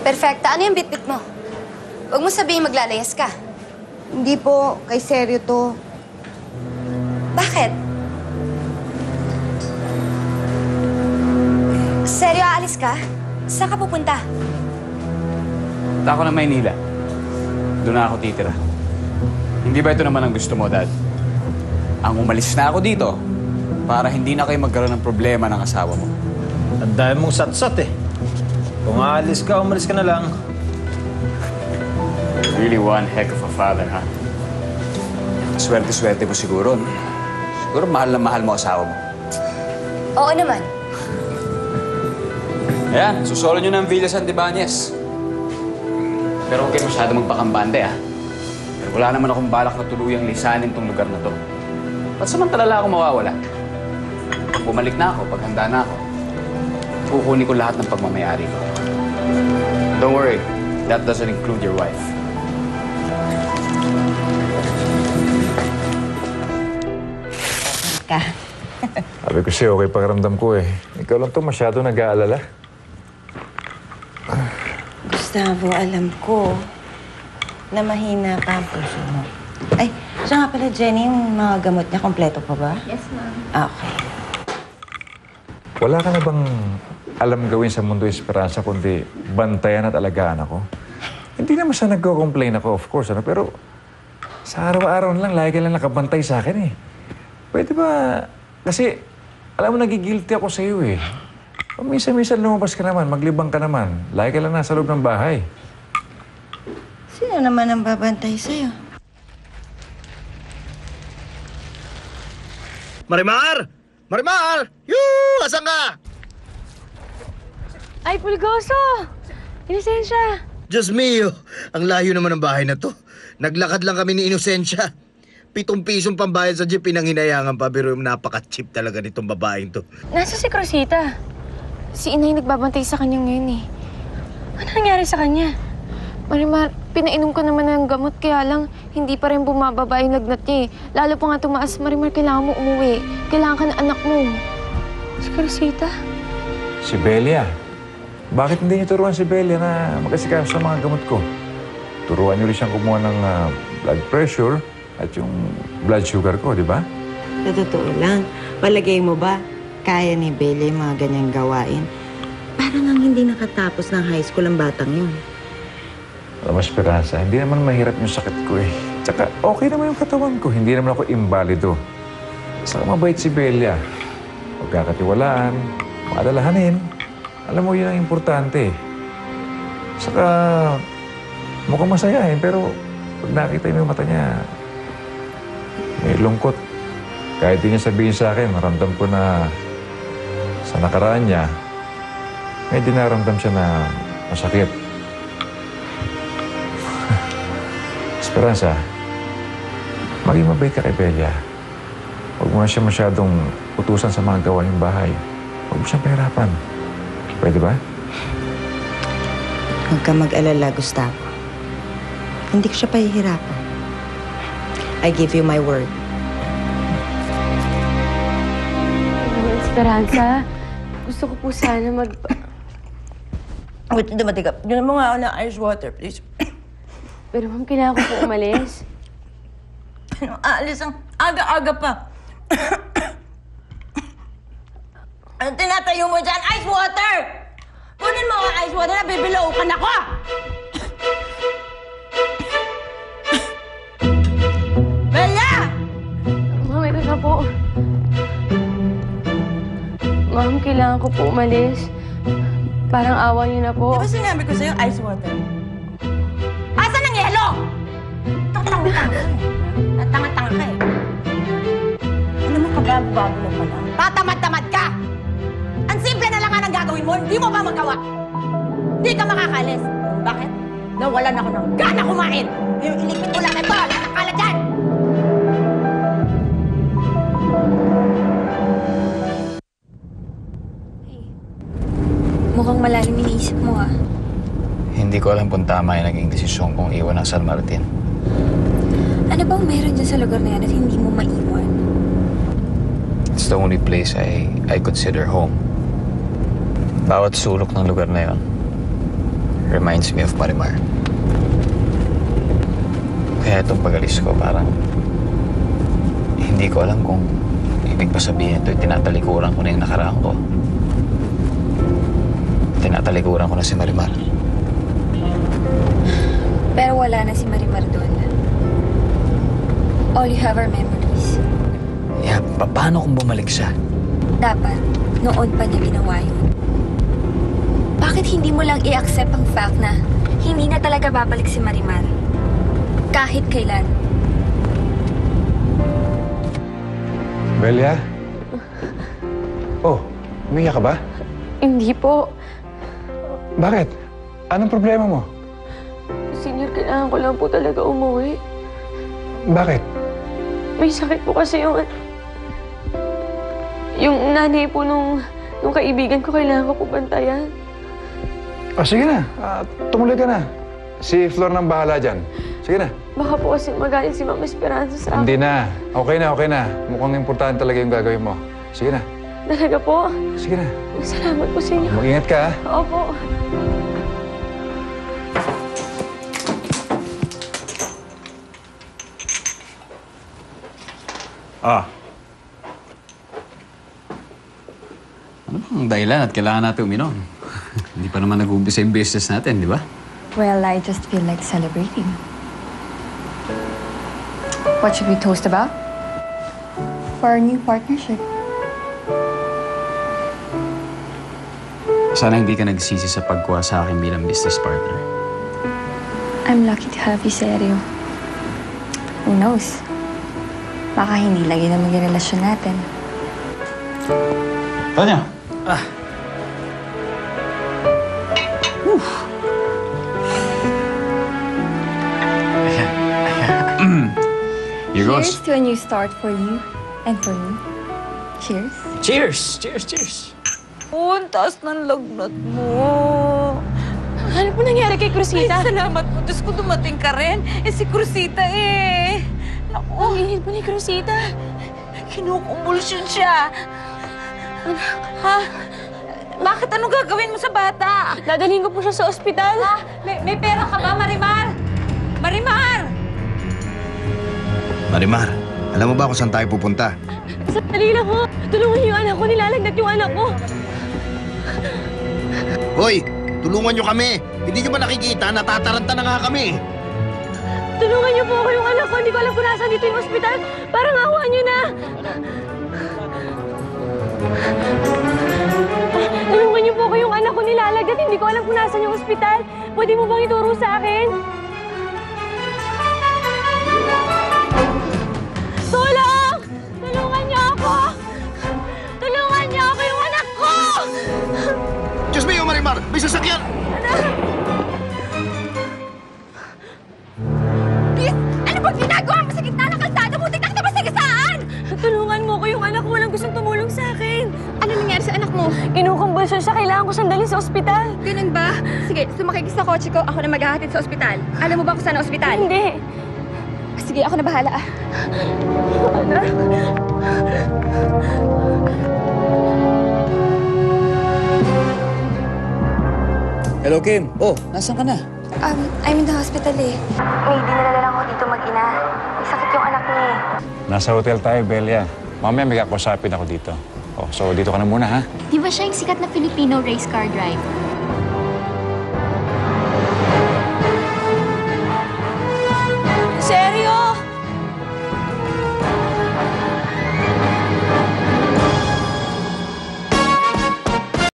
Perfecta, ano yung bitbit mo? Huwag mo sabihin maglalayas ka. Hindi po, kay seryo to. Bakit? Seryo, aalis ka? Saan ka pupunta? Punta ako ng Maynila. Doon na ako titira. Hindi ba ito naman ang gusto mo, Dad? Ang umalis na ako dito para hindi na kayo magkaroon ng problema ng asawa mo. Ang dahil mong satsat eh. Kung aalis ka, umalis ka na lang. Really one heck of a father, ha? Swerte-swerte mo siguro, no? Siguro mahal na mahal mo asawa mo. Oo naman. Ayan, susolo nyo ng Villa Santibanez. Pero huwag kayo masyado magpakambande, ha? Pero wala naman akong balak na tuluyang lisanin tong lugar na to. Ba't samantala ako mawawala? Pag bumalik na ako, pag handa na ako, kukunin ko lahat ng pagmamayari ko. Don't worry, that doesn't include your wife. Ka. Sabi ko sa'yo, okay pakiramdam ko eh. Ikaw lang to masyado nag-aalala. Gustavo, alam ko na mahina pa ang puso mo. Ay, siya nga pala, Jenny, yung mga gamot niya, kompleto pa ba? Yes, ma'am. Okay. Wala ka na bang alam gawin sa mundo Esperanza kundi bantayan at alagaan ako? Hindi naman siya nagko-complain ako, of course, ano? Pero sa araw-araw lang, lagi ka lang nakabantay sa akin eh. Pwede ba? Kasi, alam mo, nagigilty ako sa iyo eh. Minsan-minsan lumabas ka naman, maglibang ka naman. Lagi ka lang nasa loob ng bahay. Sino naman ang babantay sa'yo? Marimar! Marimar! Yoo! Asan ka? Ay, Pulgoso! Inosensya! Diyos mio! Ang layo naman ng bahay na to. Naglakad lang kami ni Inosensya. 7 pisong pambayad sa jeep, pinanghinayangan pa, pero napaka-cheap talaga nitong babaeng to. Nasa si Crosita. Si Inay nagbabantay sa kanya ngayon eh. Ano nangyari sa kanya? Marimar, pinainom ko naman ng gamot, kaya lang hindi pa rin bumababa yung lagnat niya eh. Lalo pa nga tumaas, Marimar, kailangan mo umuwi. Kailangan ka ng anak mo. Si Crosita? Si Belia. Bakit hindi niyo turuan si Belia na mag-asikaso sa mga gamot ko? Turuan niyo rin siyang kumuha ng blood pressure at yung blood sugar ko, di ba? Sa totoo lang, palagay mo ba, kaya ni Bella yung mga ganyang gawain? Parang ang hindi nakatapos ng high school ang batang yun. Alam mo, Esperanza, hindi naman mahirap yung sakit ko eh. Tsaka okay naman yung katawan ko, hindi naman ako imbalido. Saka mabait si Belia. Pagkakatiwalaan, makadalahanin. Alam mo, yun ang importante. Saka mukhang masayahin, pero pag nakita mo yung mata niya, may lungkot. Kahit di niya sabihin sa akin, maramdam ko na sa nakaraan niya, may dinaramdam siya na masakit. Esperanza, maging mabait ka kay Belia. Huwag mo na siya masyadong utusan sa mga gawaing bahay. Huwag mo siyang pahirapan. Pwede ba? Huwag ka mag-alala, Gustavo. Hindi ko siya pahihirapan. I give you my word. Esperanza, gusto ko po sana Wait, dumatigap. Diyan mo nga ako ng ice water, please. Pero ma'am, kailangan ko po umalis. Ano, aalis ang aga-aga pa. Ano tinatayo mo dyan? Ice water! Kunin mo ang ice water na bibilaukan ako! Bella! Ma'am, ito na po. Ma'am, kailangan ko po umalis. Parang awa niyo na po. Di ba sinabi ko sa'yo ice water? Asan ang yelo? Tanga-tanga ka eh. Tanga-tanga ka eh. Alam mo, kabago-bago lang pala. Tatamad-tamad ka! Ang simple na lang nga ng gagawin mo, hindi mo ba magawa? Hindi ka makakalis. Bakit? Nawalan ako ng gana kumain. Yung ilikit mo lang ito, nakakala dyan! Mukhang malalim iniisip mo ah. Hindi ko alam kung tama yung naging desisyon kong iwan ng San Martin. Ano bang meron dyan sa lugar na yan at hindi mo maiwan? It's the only place I consider home. Bawat sulok ng lugar na yon, reminds me of Marimar. Kaya itong pag-alis ko parang hindi ko alam kung ibig pa sabihin ito, tinatalikuran ko na yung nakaraan ko. Tinatalikuran ko na si Marimar. Pero wala na si Marimar doon. All you have are memories. Yeah, paano kung bumalik siya? Dapat, noon pa niya ginawa yun. Bakit hindi mo lang i-accept ang fact na hindi na talaga babalik si Marimar? Kahit kailan. Belia? Oh, umiyak ka ba? Hindi po. Bakit? Anong problema mo? Senior, kailangan ko lang po talaga umuwi. Bakit? May sakit po kasi yung nanay po nung kaibigan ko, kailangan ko po bantayan. Oh, sige na. Tumuloy ka na. Si Flor nang bahala dyan. Sige na. Baka po kasi magaling si Mama Esperanza sa akin. Hindi na. Okay na, okay na. Mukhang importante talaga yung gagawin mo. Sige na. Talaga po? Sige na. Salamat po, Senyor. Mag-ingat ka, ha? Opo. Ano bang dahilan at kailangan natin uminom? Hindi pa naman nag-uumpisa yung business natin, di ba? Well, I just feel like celebrating. What should we toast about? For our new partnership. Sana hindi ka nagsisi sa pagkuha sa akin bilang business partner. I'm lucky to have you, Seryo. Who knows? Baka hindi lagi na maging relasyon natin. Tanya! Here goes. Cheers to a new start for you and for me. Cheers. Cheers! Cheers! Cheers! Oh, ang taas ng lagnat mo. Ano po nangyari kay Cruzita? Ay, salamat po. Diyos ko, dumating ka rin. Eh, si Cruzita eh. Naku, Ang init po ni Cruzita. kinukumbulsyon siya. Ha? Bakit? Anong gagawin mo sa bata? Dadalhin ko po siya sa ospital. Ha? May pera ka ba, Marimar? Marimar! Marimar, alam mo ba kung saan tayo pupunta? Sandali lang ho. Tulungan niyo yung anak ko. Nilalagnat yung anak ko. Hoy, tulungan nyo kami! Hindi nyo ba nakikita? Natataranta na nga kami! Tulungan niyo po ako yung anak ko. Hindi ko alam kung nasaan dito yung ospital. Parang awa niyo na. Tulungan niyo po ako yung anak ko. Nilalagnat. Hindi ko alam kung nasaan yung ospital. Pwede mo bang ituro sa akin? Tulong! Tulungan niyo ako! Tulungan niyo ako yung anak ko! Diyos mo Marimar! May sasakyan! Bis, ano bang ginagawa mo sa gitna ng kalsada? Buti na kita masagasaan! Tulungan mo ko yung anak ko. Walang gustong tumulong sa akin. Ano nangyari sa anak mo? Kinukumbulsyon siya. Kailangan ko siyang dalhin sa ospital. Ganun ba? Sige, sumakay ka sa kotse ko. Ako na maghahatid sa ospital. Alam mo ba kung saan ang ospital? Hindi. Sige, ako na bahala. Anak. Hello, Kim. Oh, nasaan ka na? I'm in the hospital eh. May dinala lang ako dito mag-ina. May sakit yung anak niya eh. Nasa hotel tayo, Belia. Mamaya may kakusapin ako dito. Oh, so dito ka na muna, ha? Di ba siya yung sikat na Filipino race car driver?